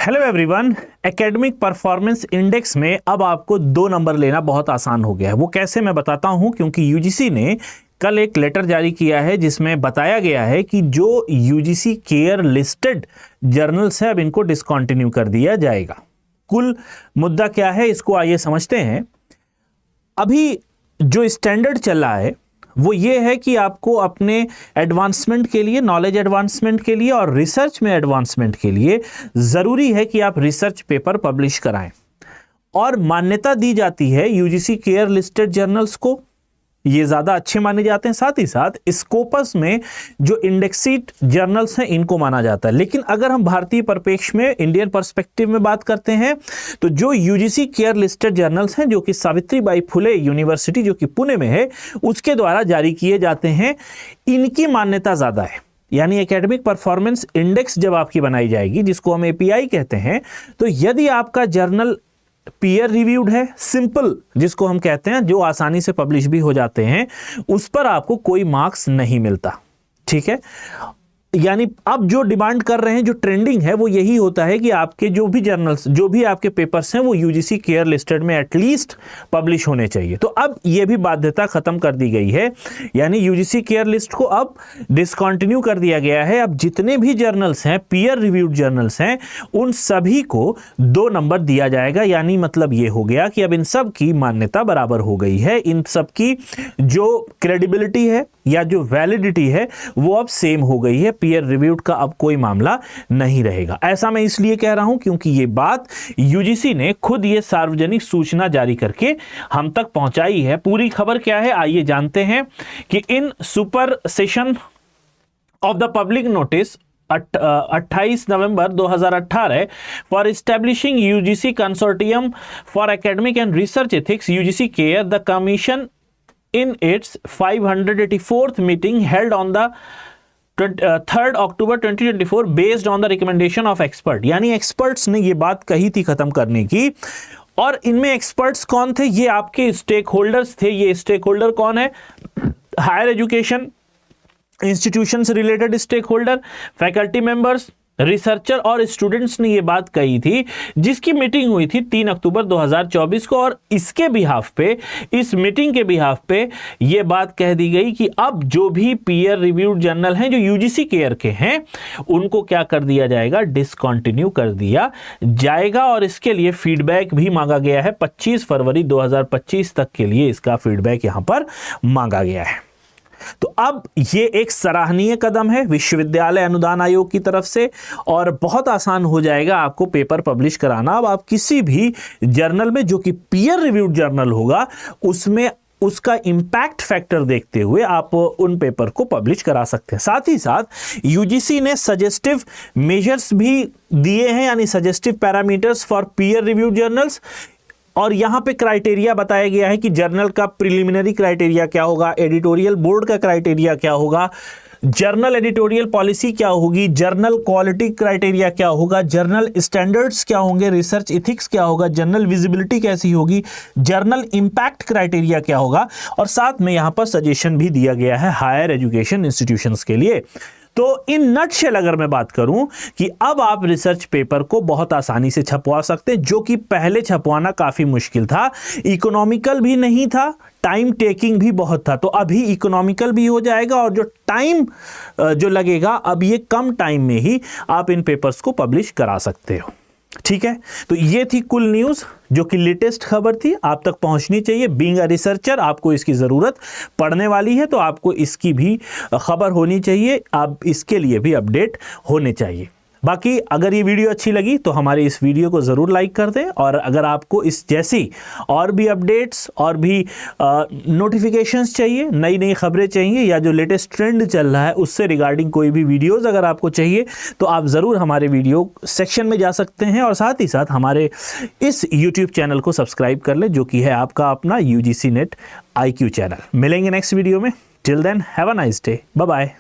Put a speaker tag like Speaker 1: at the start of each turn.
Speaker 1: Hello everyone, academic performance index में अब आपको 2 नंबर लेना बहुत आसान हो गया है। वो कैसे मैं बताता हूं, क्योंकि यूजीसी ने कल एक लेटर जारी किया है जिसमें बताया गया है कि जो यूजीसी केयर लिस्टेड जर्नल्स है अब इनको डिसकंटिन्यू कर दिया जाएगा। कुल मुद्दा क्या है इसको आइए समझते हैं। अभी जो स्टैंडर्ड चल रहा है वो ये है कि आपको अपने एडवांसमेंट के लिए, नॉलेज एडवांसमेंट के लिए और रिसर्च में एडवांसमेंट के लिए ज़रूरी है कि आप रिसर्च पेपर पब्लिश कराएं और मान्यता दी जाती है यूजीसी केयर लिस्टेड जर्नल्स को। ये ज़्यादा अच्छे माने जाते हैं। साथ ही साथ स्कोपस में जो इंडेक्सिड जर्नल्स हैं इनको माना जाता है। लेकिन अगर हम भारतीय परिप्रेक्ष्य में, इंडियन पर्सपेक्टिव में बात करते हैं तो जो यूजीसी केयर लिस्टेड जर्नल्स हैं जो कि सावित्रीबाई फुले यूनिवर्सिटी जो कि पुणे में है उसके द्वारा जारी किए जाते हैं, इनकी मान्यता ज़्यादा है। यानी एकेडमिक परफॉर्मेंस इंडेक्स जब आपकी बनाई जाएगी, जिसको हम एपीआई कहते हैं, तो यदि आपका जर्नल पीयर रिव्यूड है, सिंपल जिसको हम कहते हैं, जो आसानी से पब्लिश भी हो जाते हैं, उस पर आपको कोई मार्क्स नहीं मिलता। ठीक है, यानी अब जो डिमांड कर रहे हैं, जो ट्रेंडिंग है वो यही होता है कि आपके जो भी जर्नल्स, जो भी आपके पेपर्स हैं वो यूजीसी केयर लिस्टेड में एटलीस्ट पब्लिश होने चाहिए। तो अब ये भी बाध्यता खत्म कर दी गई है, यानी यूजीसी केयर लिस्ट को अब डिसकंटिन्यू कर दिया गया है। अब जितने भी जर्नल्स हैं, पीयर रिव्यूड जर्नल्स हैं, उन सभी को 2 नंबर दिया जाएगा। यानी मतलब ये हो गया कि अब इन सब की मान्यता बराबर हो गई है, इन सब की जो क्रेडिबिलिटी है या जो वैलिडिटी है वो अब सेम हो गई है। पीयर रिव्यूड का अब कोई मामला नहीं रहेगा। ऐसा मैं इसलिए कह रहा हूं क्योंकि ये बात यूजीसी ने खुद ये सार्वजनिक सूचना जारी करके हम तक पहुंचाई है। पूरी खबर क्या है आइए जानते हैं कि in supersession of the public notice 28 November 2018 for establishing UGC consortium for academic and research ethics UGC care, the commission in its 584th meeting held on the 3rd October 2024 based on the recommendation of expert। यानी experts ने ये बात कही थी खत्म करने की, और इनमें एक्सपर्ट्स कौन थे? ये आपके स्टेक होल्डर्स थे। ये स्टेक होल्डर कौन है? हायर एजुकेशन इंस्टीट्यूशन से related stakeholder, faculty members, researcher और स्टूडेंट्स ने ये बात कही थी, जिसकी मीटिंग हुई थी 3 अक्टूबर 2024 को। और इसके बिहाफ पे, इस मीटिंग के बिहाफ पे ये बात कह दी गई कि अब जो भी पीयर रिव्यूड जर्नल हैं जो यूजीसी केयर के हैं उनको क्या कर दिया जाएगा? डिसकंटिन्यू कर दिया जाएगा। और इसके लिए फीडबैक भी मांगा गया है। 25 फरवरी 2025 तक के लिए इसका फीडबैक यहां पर मांगा गया है। तो अब ये एक सराहनीय कदम है विश्वविद्यालय अनुदान आयोग की तरफ से, और बहुत आसान हो जाएगा आपको पेपर पब्लिश कराना। अब आप किसी भी जर्नल में जो कि पीयर रिव्यूड जर्नल होगा उसमें उसका इंपैक्ट फैक्टर देखते हुए आप उन पेपर को पब्लिश करा सकते हैं। साथ ही साथ यूजीसी ने सजेस्टिव मेजर्स भी दिए हैं, यानी suggestive parameters for peer reviewed journals. और यहां पे क्राइटेरिया बताया गया है कि जर्नल का प्रिलिमिनरी क्राइटेरिया क्या होगा, एडिटोरियल बोर्ड का क्राइटेरिया क्या होगा, जर्नल एडिटोरियल पॉलिसी क्या होगी, जर्नल क्वालिटी क्राइटेरिया क्या होगा, जर्नल स्टैंडर्ड्स क्या होंगे, रिसर्च एथिक्स क्या होगा, जर्नल विजिबिलिटी कैसी होगी, जर्नल इंपैक्ट क्राइटेरिया क्या होगा। और साथ में यहां पर सजेशन भी दिया गया है हायर एजुकेशन इंस्टीट्यूशंस के लिए। तो इन नटशेल अगर मैं बात करूं कि अब आप रिसर्च पेपर को बहुत आसानी से छपवा सकते हैं, जो कि पहले छपवाना काफी मुश्किल था, इकोनॉमिकल भी नहीं था, टाइम टेकिंग भी बहुत था। तो अभी इकोनॉमिकल भी हो जाएगा और जो टाइम जो लगेगा, अब ये कम टाइम में ही आप इन पेपर्स को पब्लिश करा सकते हो। ठीक है, तो ये थी कुल न्यूज़ जो कि लेटेस्ट खबर थी, आप तक पहुंचनी चाहिए। बीइंग अ रिसर्चर आपको इसकी ज़रूरत पड़ने वाली है, तो आपको इसकी भी खबर होनी चाहिए, आप इसके लिए भी अपडेट होने चाहिए। बाकी अगर ये वीडियो अच्छी लगी तो हमारे इस वीडियो को ज़रूर लाइक कर दें, और अगर आपको इस जैसी और भी अपडेट्स और भी नोटिफिकेशंस चाहिए, नई नई खबरें चाहिए, या जो लेटेस्ट ट्रेंड चल रहा है उससे रिगार्डिंग कोई भी वीडियोस अगर आपको चाहिए, तो आप ज़रूर हमारे वीडियो सेक्शन में जा सकते हैं। और साथ ही साथ हमारे इस यूट्यूब चैनल को सब्सक्राइब कर लें, जो कि है आपका अपना UGC नेट IQ चैनल। मिलेंगे नेक्स्ट वीडियो में। Till then have a nice day, bye bye.